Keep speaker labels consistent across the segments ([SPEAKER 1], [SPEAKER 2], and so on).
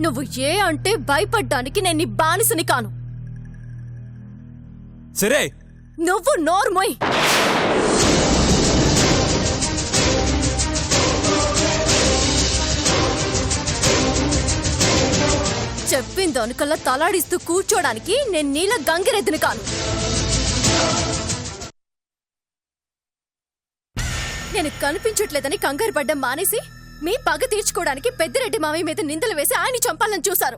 [SPEAKER 1] నువ్వు ఏ అంటే భయపడ్డానికి నేను నీ బానిసని కాను.
[SPEAKER 2] సరే
[SPEAKER 1] నువ్వు నోర్మోయ్. చెప్పింది అనుకల్లా తలాడిస్తూ కూర్చోడానికి నేను నీళ్ళ గంగిరెద్దుని కాను. నేను కనిపించట్లేదని కంగారు పడ్డం మానేసి మీ పగ తీర్చుకోవడానికి పెద్దిరెడ్డి మామయ్య మీద నిందలు వేసి ఆయన్ని చంపాలని చూశారు.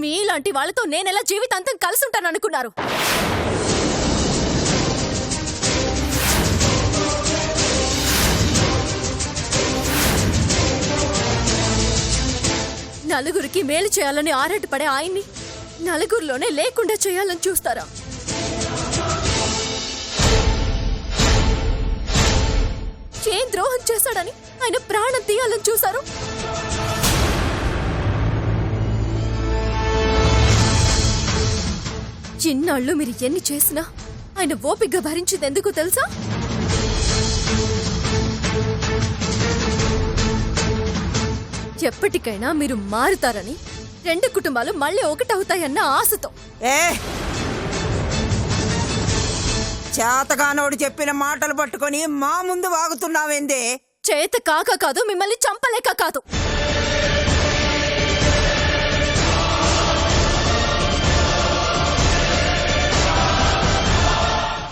[SPEAKER 1] మీలాంటి వాళ్ళతో నేనెలా జీవితాంతం కలిసి ఉంటాననుకున్నారు? నలుగురికి మేలు చేయాలని ఆరాటపడే ఆయన్ని నలుగురిలోనే లేకుండా చేయాలని చూస్తారా? ఏం ద్రోహం చేశాడని ఆయన ప్రాణం తీయాలని చూశారు? చిన్నాళ్ళు మీరు ఎన్ని చేసినా ఆయన ఓపిగ్గా భరించింది ఎందుకు తెలుసా? ఎప్పటికైనా మీరు మారుతారని, రెండు కుటుంబాలు మళ్ళీ ఒకటవుతాయన్న ఆశతో.
[SPEAKER 3] చేతగానోడు చెప్పిన మాటలు పట్టుకొని మా ముందు వాగుతున్నావేందే?
[SPEAKER 1] చేత కాక కాదు, మిమ్మల్ని చంపలేక కాదు.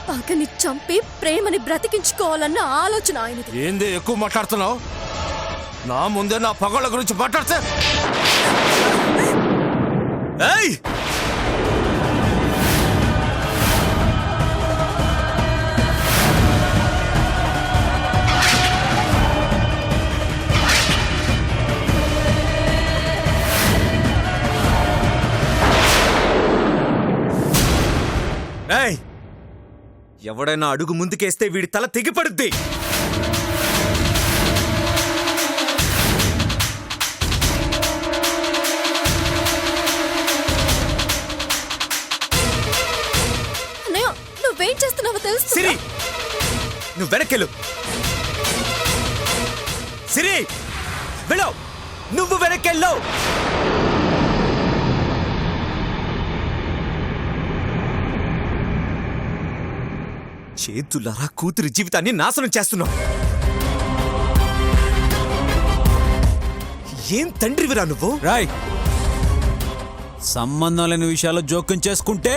[SPEAKER 1] పగని చంపి ప్రేమని బ్రతికించుకోవాలన్న ఆలోచన ఆయనది.
[SPEAKER 2] ఏంది ఎక్కువ మాట్లాడుతున్నావు? నా ముందే నా పగళ్ళ గురించి మాట్లాడితే ఎవడైనా అడుగు ముందుకేస్తే వీడి తల తెగిపడుద్ది.
[SPEAKER 1] నువ్వేం చేస్తున్నావో తెలుసు?
[SPEAKER 2] సిరి, నువ్వు వెనకెళ్ళు. సిరి, వెళ్ళావు. నువ్వు వెనకెళ్ళావు. చేతులారా కూతురి జీవితాన్ని నాశనం చేస్తున్నావు. ఏం తండ్రివిరా నువ్వు?
[SPEAKER 4] రాయ్, సంబంధం లేని విషయాల్లో జోక్యం చేసుకుంటే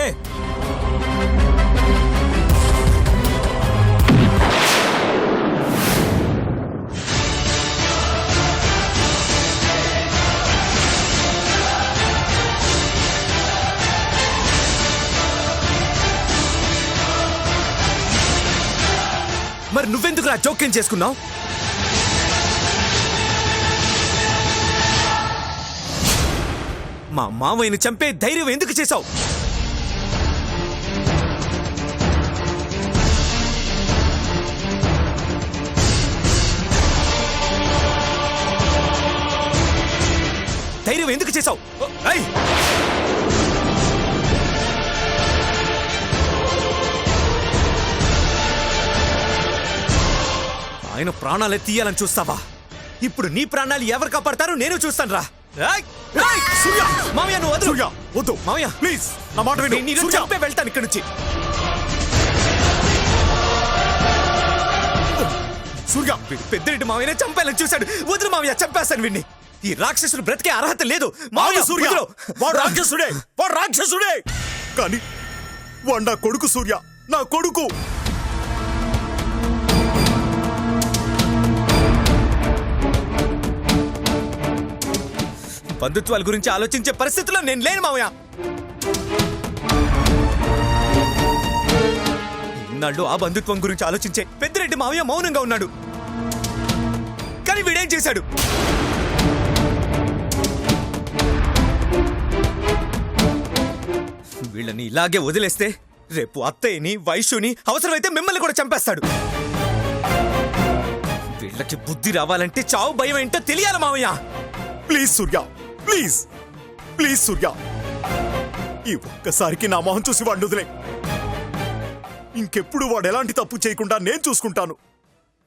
[SPEAKER 2] మరి నువ్వెందుకు నా జోక్యం చేసుకున్నావు? మా మామయ్యని చంపే ధైర్యం ఎందుకు చేశావు? ధైర్యం ఎందుకు చేశావు? ఆయన ప్రాణాలే తీయాలని చూస్తావా? ఇప్పుడు నీ ప్రాణాలు ఎవరు కాపాడతారో నేను చూస్తాను రా. మామయ్య, నువ్వు వద్దు. వద్దు మామయ్య, ప్లీజ్ నా మాట విను. నేను చంపే వెళ్తాను ఇక్కడి నుంచి. సూర్య, పెద్దరెడ్డి మామయ్యనే చంపేయాలని చూశాడు. వదులు మామయ్య, చంపేస్తాను వీడిని. ఈ రాక్షసుడు బ్రతికే అర్హత లేదు. మామయ్య, సూర్య
[SPEAKER 5] వాడు రాక్షసుడే, వాడు రాక్షసుడే. కానీ వాడు నా కొడుకు సూర్య, నా కొడుకు.
[SPEAKER 2] బంధుత్వాల గురించి ఆలోచించే పరిస్థితిలో నేను లేను మామయ్య. ఇన్నాళ్ళు ఆ బంధుత్వం గురించి ఆలోచించే పెద్దిరెడ్డి మామయ్య మౌనంగా ఉన్నాడు. కానీ వీడేం చేశాడు? వీళ్ళని ఇలాగే వదిలేస్తే రేపు అత్తయ్యని, వైశ్యుని, అవసరమైతే మిమ్మల్ని కూడా చంపేస్తాడు. వీళ్ళకి బుద్ధి రావాలంటే చావు భయం ఏంటో తెలియాలి మామయ్య.
[SPEAKER 5] ప్లీజ్ సూర్య, ప్లీజ్ ప్లీజ్ సూర్య, ఈ ఒక్కసారికి నా మొహం చూసి వాడిని వదిలే. ఇంకెప్పుడు వాడు ఎలాంటి తప్పు చేయకుండా నేను చూసుకుంటాను.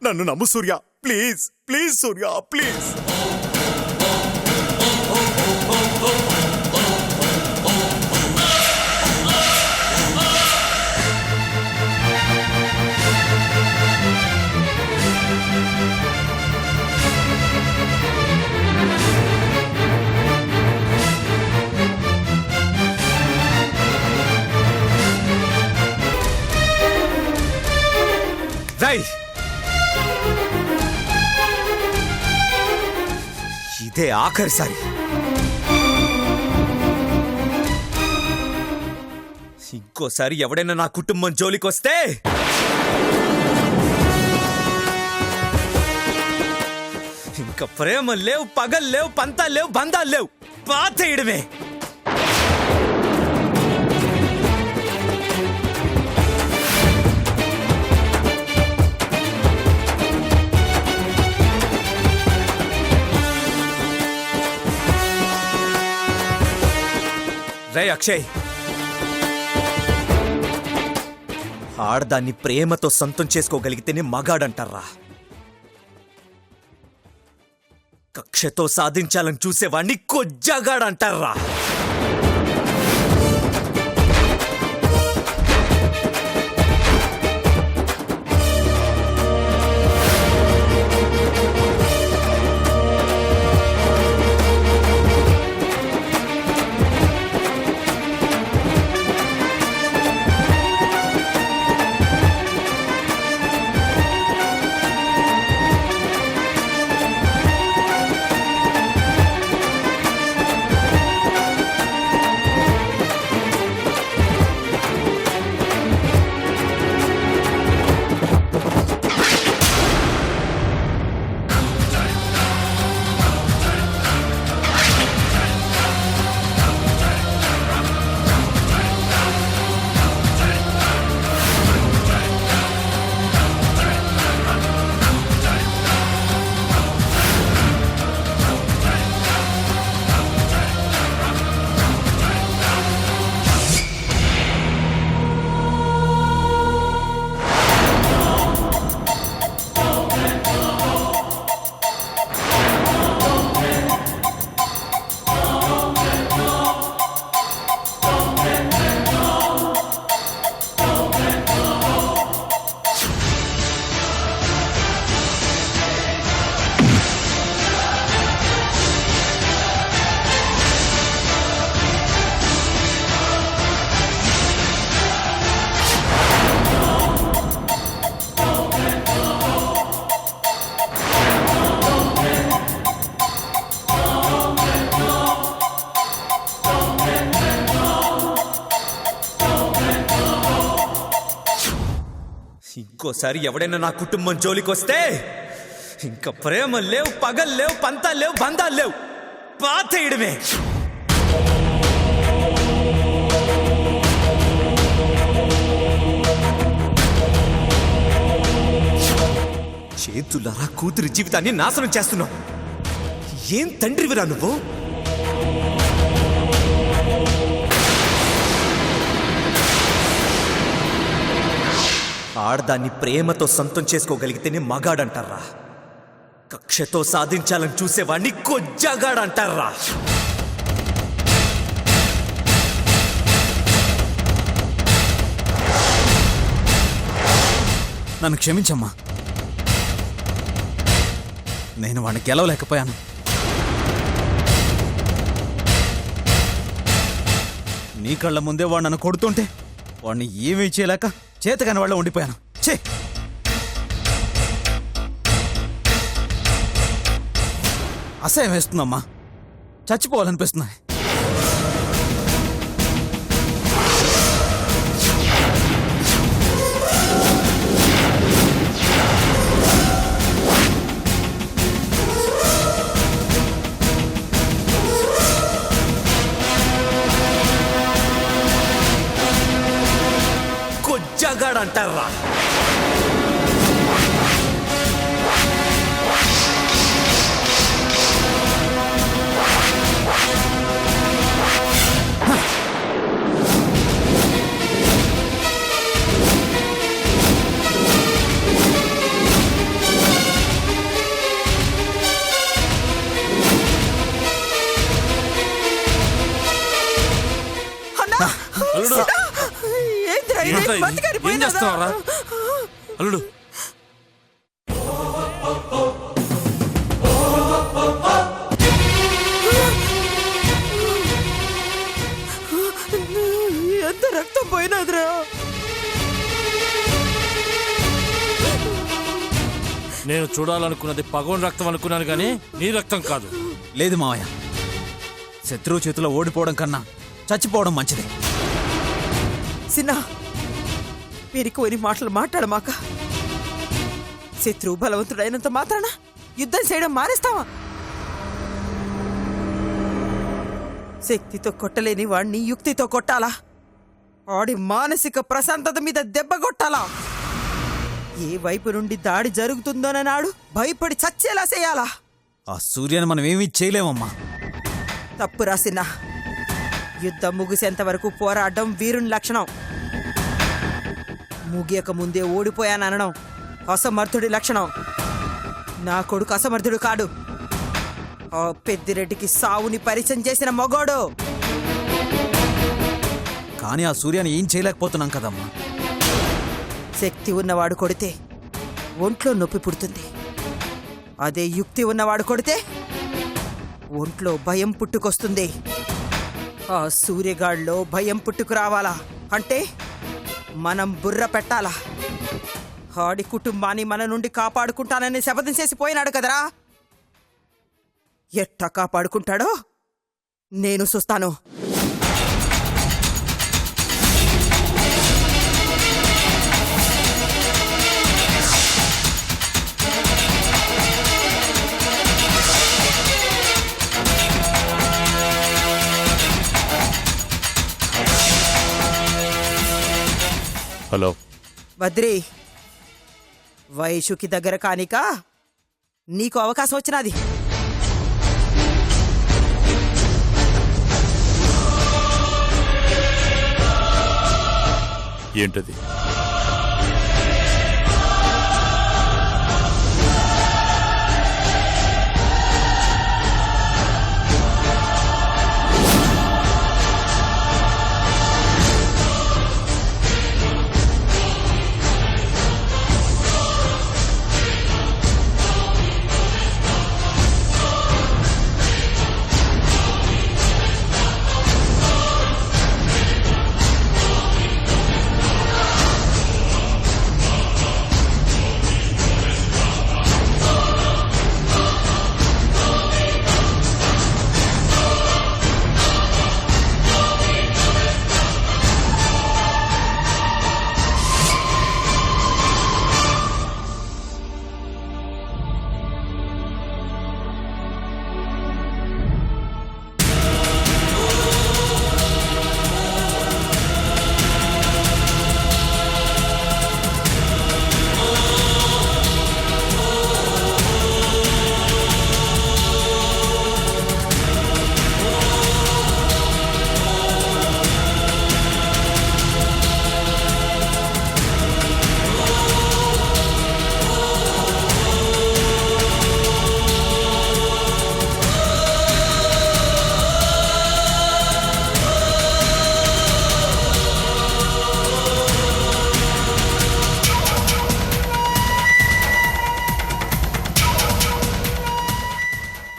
[SPEAKER 5] నన్ను నమ్ము సూర్య, ప్లీజ్ ప్లీజ్ సూర్య, ప్లీజ్.
[SPEAKER 2] ఇదే ఆఖరిసారి. ఇంకోసారి ఎవడైనా నా కుటుంబం జోలికొస్తే ఇంకా ప్రేమ లేవు, పగలు లేవు, పంతాలు లేవు, బంధాలు లేవు, పాతేయడమే. రే అక్షయ్, ఆడదాన్ని ప్రేమతో సొంతం చేసుకోగలిగితేనే మగాడంటారా? కక్షతో సాధించాలని చూసేవాణ్ణి కొజ్జాగాడంటారా? ఇంకోసారి ఎవడైనా నా కుటుంబం జోలికొస్తే ఇంకా ప్రేమ లేవు, పగలు లేవు, పంతాలు లేవు, బంధాలు లేవు, పాతేయడమే. చేతులారా కూతురి జీవితాన్ని నాశనం చేస్తున్నావు. ఏం తండ్రివిరా నువ్వు? ఆడదాన్ని ప్రేమతో సొంతం చేసుకోగలిగితేనే మగాడంటారా? కక్షతో సాధించాలని చూసేవాణ్ణి కొజ్జాగాడంటారా?
[SPEAKER 4] నన్ను క్షమించమ్మా. నేను వాడిని గెలవలేకపోయాను. నీ కళ్ళ ముందే వాడు నన్ను కొడుతుంటే వాడిని ఏమీ చేయలేక చేతగాని వాళ్ళ ఉండిపోయాను. ఛే, అసహ్యం వేస్తుందమ్మా. చచ్చిపోవాలనిపిస్తుంది.
[SPEAKER 2] కొజ్జాగాడంటారా?
[SPEAKER 4] అల్లుడు, ఏం చేస్తున్నావురా? అల్లుడు,
[SPEAKER 3] ఎంత రక్తం పోయినదిరా.
[SPEAKER 6] నేను చూడాలనుకున్నది పగోని రక్తం అనుకున్నాను కానీ నీ రక్తం కాదు.
[SPEAKER 4] లేదు మావయ్య, శత్రువు చేతిలో ఓడిపోవడం కన్నా చచ్చిపోవడం మంచిది.
[SPEAKER 3] సిన్న వీరికి మాటలు మాట్లాడమాక. శత్రువు బలవంతుడైనంత మాత్రాన యుద్ధం చేయడం మానేస్తావా? శక్తితో కొట్టలేని వాణ్ణి యుక్తితో కొట్టాలా? వాడి మానసిక ప్రశాంతత మీద దెబ్బ కొట్టాలా? ఏ వైపు నుండి దాడి జరుగుతుందోనన్నాడు భయపడి చచ్చేలా చేయాలా?
[SPEAKER 4] ఆ సూర్యని మనం ఏమీ చేయలేమమ్మా.
[SPEAKER 3] తప్పు రాసినా. యుద్ధం ముగిసేంత వరకు పోరాడడం వీరుని లక్షణం. ముగియక ముందే ఓడిపోయాననడం అసమర్థుడి లక్షణం. నా కొడుకు అసమర్థుడు కాడు. ఆ పెద్దిరెడ్డికి సావుని పరిచయం చేసిన మగోడు.
[SPEAKER 4] కానీ ఆ సూర్యాన్ని ఏం చేయలేకపోతున్నాం కదమ్మా.
[SPEAKER 3] శక్తి ఉన్నవాడు కొడితే ఒంట్లో నొప్పి పుడుతుంది. అదే యుక్తి ఉన్నవాడు కొడితే ఒంట్లో భయం పుట్టుకొస్తుంది. ఆ సూర్యగాడిలో భయం పుట్టుకు రావాలా అంటే మనం బుర్ర పెట్టాలా? ఆడి కుటుంబాన్ని మన నుండి కాపాడుకుంటానని శపథం చేసి పోయినాడు కదరా. ఎట్టా కాపాడుకుంటాడో నేను చూస్తాను.
[SPEAKER 5] హలో
[SPEAKER 3] బద్రి, వైషుకి దగ్గర కానిక నీకు అవకాశం వచ్చినది.
[SPEAKER 5] ఏంటది?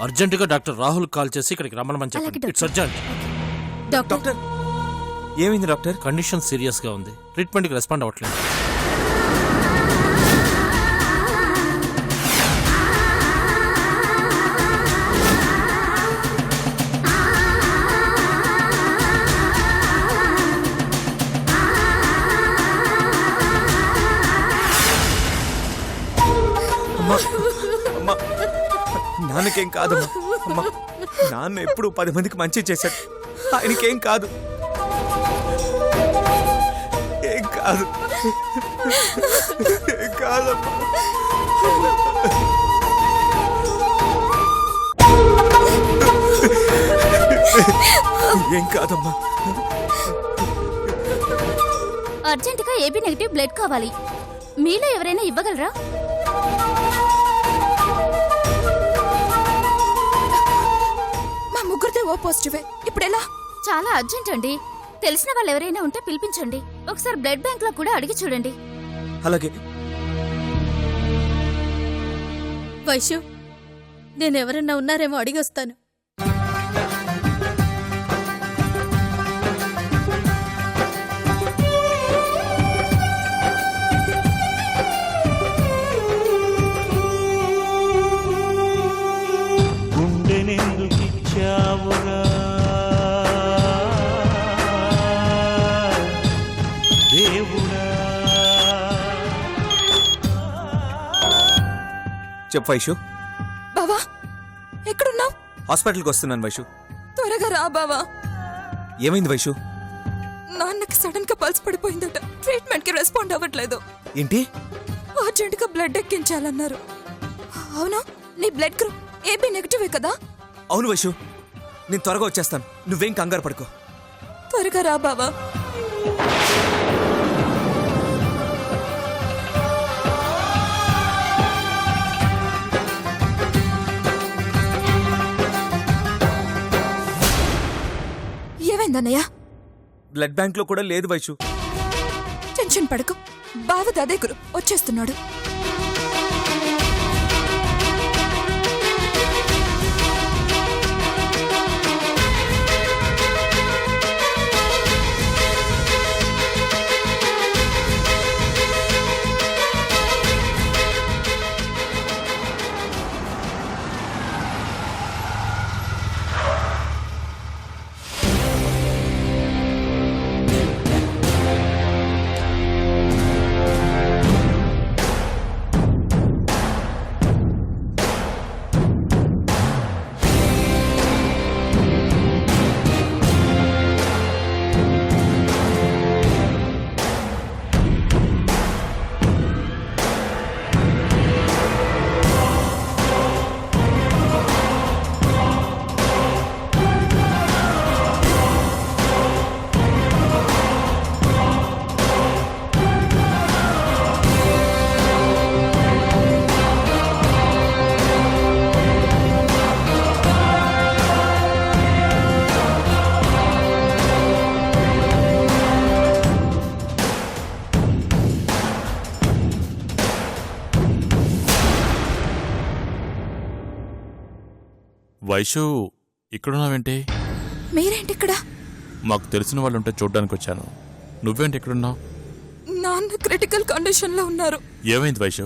[SPEAKER 6] అర్జెంటుగా డాక్టర్ రాహుల్ కాల్ చేసి ఇక్కడికి రమ్మనమని చెప్పండి.
[SPEAKER 1] అలాగే
[SPEAKER 6] ఇట్స్ అర్జెంట్.
[SPEAKER 1] డాక్టర్,
[SPEAKER 2] ఏమైంది డాక్టర్?
[SPEAKER 6] కండిషన్ సీరియస్ గా ఉంది. ట్రీట్మెంట్కి రెస్పాండ్ అవ్వట్లేదు.
[SPEAKER 2] అమ్మా, నాన్నకేం కాదమ్మా. అమ్మా, నాన్న ఎప్పుడు 10 మందికి మంచి చేశాడు. ఆయనకేం కాదు, ఏం కాదు, ఏం కాదమ్మా. ఏం కాదమ్మా.
[SPEAKER 7] అర్జెంటుగా ఏబీ నెగిటివ్ బ్లడ్ కావాలి. మీలో ఎవరైనా ఇవ్వగలరా?
[SPEAKER 1] మా ముగ్గురిదే ఓ పాజిటివే. ఇప్పుడెలా?
[SPEAKER 7] చాలా అర్జెంట్ అండి. తెలిసిన వాళ్ళు ఎవరైనా ఉంటే పిలిపించండి. ఒకసారి బ్లడ్ బ్యాంక్ లో కూడా అడిగి చూడండి.
[SPEAKER 2] అలాగే.
[SPEAKER 1] వైషు, నేనెవరన్నా ఉన్నారేమో అడిగొస్తాను.
[SPEAKER 2] చెప్పు వైషు.
[SPEAKER 8] బావా ఎక్కడున్నావు?
[SPEAKER 2] హాస్పిటల్కి వస్తున్నాను వైషు.
[SPEAKER 8] త్వరగా రా బావా.
[SPEAKER 2] ఏమైంది వైషు?
[SPEAKER 8] నాన్నకి సడన్ గా పల్స్ పడిపోయిందట. ట్రీట్మెంట్ కి రెస్పాండ్ అవ్వట్లేదు.
[SPEAKER 2] ఏంటి?
[SPEAKER 8] అర్జెంట్ గా బ్లడ్ ఎక్కించాలన్నారు. అవునా, నీ బ్లడ్ గ్రూప్ ఏబీ నెగటివే కదా?
[SPEAKER 2] అవును వైషు, నేను త్వరగా వచ్చేస్తాను. నువ్వేం కంగారు పడుకో.
[SPEAKER 8] త్వరగా రా బావా. ఏమైందన్నయ్య?
[SPEAKER 2] బ్లడ్ బ్యాంక్ లో కూడా లేదు వైషు.
[SPEAKER 8] టెన్షన్ పడకు, బావది అదే గ్రూప్, వచ్చేస్తున్నాడు.
[SPEAKER 9] వైషు, ఇక్కడున్నావేంటి?
[SPEAKER 8] మీరేంటి ఇక్కడ?
[SPEAKER 9] మాకు తెలిసిన వాళ్ళుంటే చూడ్డానికి వచ్చాను. నువ్వేంటి ఇక్కడున్నావు?
[SPEAKER 8] నాన్న క్రిటికల్ కండిషన్ లో ఉన్నారు.
[SPEAKER 9] ఏమైంది వైషు?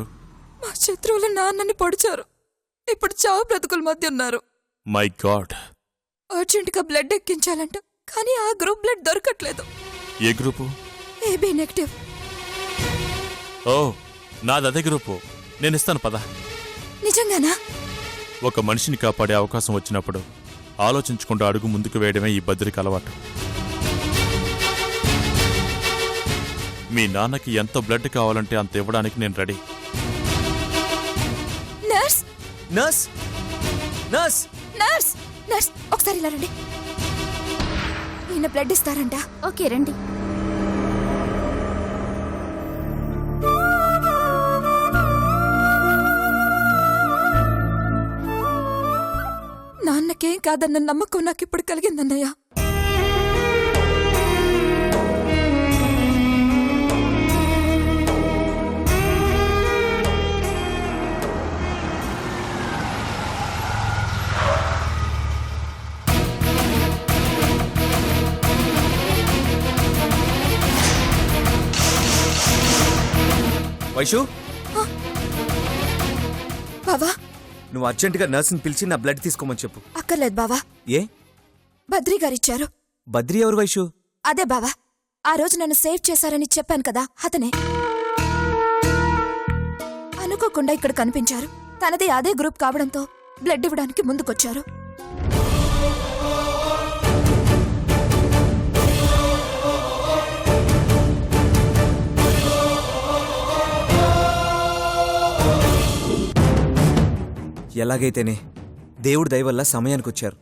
[SPEAKER 8] మా శత్రువులు నాన్నని పొడిచారు. ఇప్పుడు చావు బ్రతుకుల మధ్య ఉన్నారు.
[SPEAKER 9] My god.
[SPEAKER 8] అర్జెంట్ గా బ్లడ్ ఎక్కించాలంట, కానీ ఆ గ్రూప్ బ్లడ్ దొరకట్లేదు.
[SPEAKER 9] ఏ గ్రూపు?
[SPEAKER 8] AB negative.
[SPEAKER 9] ఓ, నాది అదే గ్రూపు. నేను ఇస్తాను, పద.
[SPEAKER 8] నిజంగానా?
[SPEAKER 9] ఒక మనిషిని కాపాడే అవకాశం వచ్చినప్పుడు ఆలోచించకుండా అడుగు ముందుకు వేయడమే ఈ బద్రికి అలవాటు. మీ నాన్నకి ఎంత బ్లడ్ కావాలంటే అంత ఇవ్వడానికి నేను ready.
[SPEAKER 8] Nurse,
[SPEAKER 2] nurse, nurse,
[SPEAKER 8] nurse, nurse, ఒకసారి ఇలా రండి. ఈయన బ్లడ్ ఇస్తారంట.
[SPEAKER 7] ఓకే రండి.
[SPEAKER 8] నాన్నకేం కాదన్న నమ్మకం నాకు ఇప్పుడు కలిగిందన్నయ్య.
[SPEAKER 2] వైషు,
[SPEAKER 8] బావా,
[SPEAKER 2] నువ్వు అర్జెంటుగా నర్సుని పిలిచి నా బ్లడ్ తీసుకోమని చెప్పు.
[SPEAKER 8] అక్కర్లేదు బావా,
[SPEAKER 2] ఏ?
[SPEAKER 8] బద్రీ గారిచ్చారు.
[SPEAKER 2] బద్రి ఎవరు వైషు?
[SPEAKER 8] అదే బావా, ఆ రోజు నన్ను సేవ్ చేశారని చెప్పాను కదా, అతనే. అనుకోకుండా ఇక్కడ కనిపించారు. తనది అదే గ్రూప్ కావడంతో బ్లడ్ ఇవ్వడానికి ముందుకొచ్చారు.
[SPEAKER 2] ఎలాగైతేనే దేవుడి దయ వల్ల సమయానికి వచ్చారు.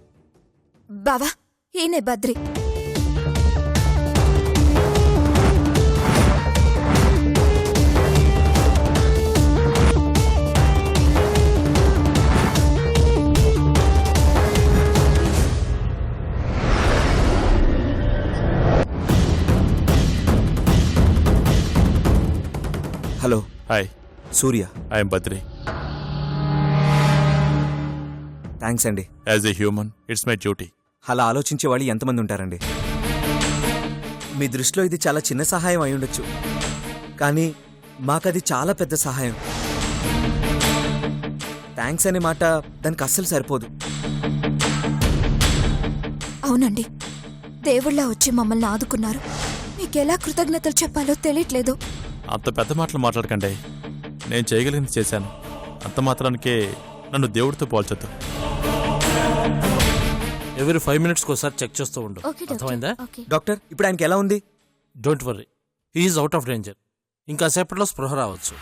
[SPEAKER 8] బావా, ఈయనే Badri.
[SPEAKER 2] Hello.
[SPEAKER 9] Hi,
[SPEAKER 2] Surya.
[SPEAKER 9] I'm Badri.
[SPEAKER 2] Thanks అండి.
[SPEAKER 9] As a human it's my duty.
[SPEAKER 2] అలా ఆలోచించే వాళ్ళు ఎంతమంది ఉంటారండి? మీ దృష్టిలో ఇది చాలా చిన్న సహాయం అయి ఉండొచ్చు, కానీ మాకది చాలా పెద్ద సహాయం. థ్యాంక్స్ అనే మాట దానికి అస్సలు సరిపోదు.
[SPEAKER 8] అవునండి, దేవుళ్ళ వచ్చి మమ్మల్ని ఆదుకున్నారు. మీకెలా కృతజ్ఞతలు చెప్పాలో తెలియట్లేదు.
[SPEAKER 9] అంత పెద్ద మాటలు మాట్లాడకండి. నేను చేయగలిగింది చేశాను. అంత మాత్రానికే నన్ను దేవుడితో పోల్చొద్దు.
[SPEAKER 6] ఎవ్రీ 5 మినిట్స్కి ఒకసారి చెక్ చేస్తూ ఉండు.
[SPEAKER 7] Okay doctor.
[SPEAKER 6] అర్థమైందా?
[SPEAKER 7] ఓకే.
[SPEAKER 2] డాక్టర్ ఇప్పుడు ఆయనకి ఎలా ఉంది?
[SPEAKER 6] Don't worry, he is out of danger. ఇంకా సేపట్లో స్పృహ రావచ్చు.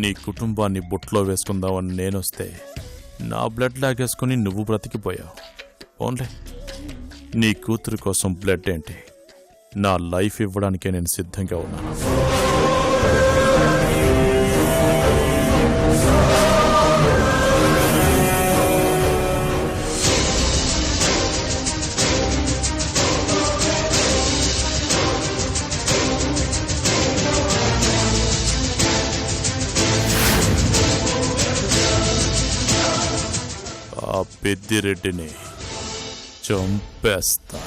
[SPEAKER 9] నీ కుటుంబాన్ని బుట్లో వేసుకుందామని నేనొస్తే నా బ్లడ్ లాగేసుకుని నువ్వు బ్రతికిపోయావు. ఓన్లీ నీ కూతురు కోసం బ్లడ్ ఏంటి, నా లైఫ్ ఇవ్వడానికే నేను సిద్ధంగా ఉన్నాను. ఆ పెద్దిరెడ్డిని చంపేస్తా.